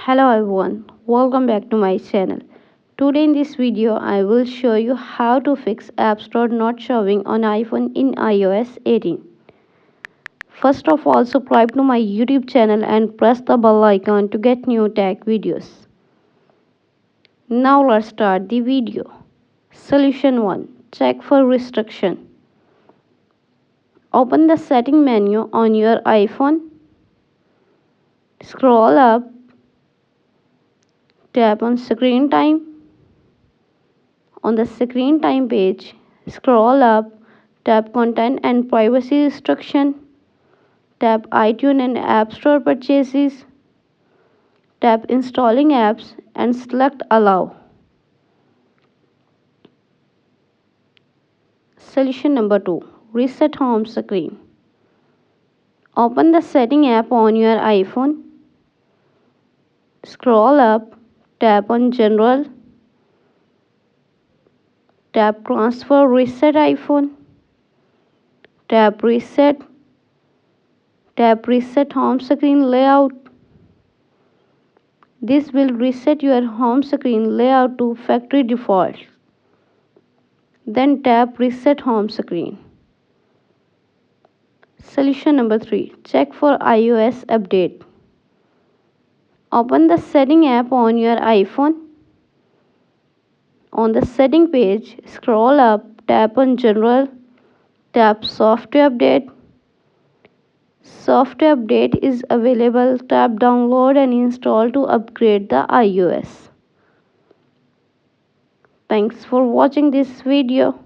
Hello everyone, welcome back to my channel. Today in this video I will show you how to fix AppStore not showing on iPhone in iOS 18. First of all, subscribe to my YouTube channel and press the bell icon to get new tech videos. Now let's start the video. Solution 1. Check for restriction. Open the setting menu on your iPhone. Scroll up. Tap on screen time. On the screen time page, scroll up, tap content and privacy restriction, tap iTunes and App Store purchases, tap installing apps and select allow. Solution number 2. Reset home screen. Open the setting app on your iPhone. Scroll up, tap on general, tap transfer reset iPhone, tap reset, tap reset home screen layout. This will reset your home screen layout to factory default. Then tap reset home screen. Solution number 3. Check for iOS update. Open the setting app on your iPhone. On the setting page, scroll up, tap on general, tap software update. Software update is available. Tap download and install to upgrade the iOS. Thanks for watching this video.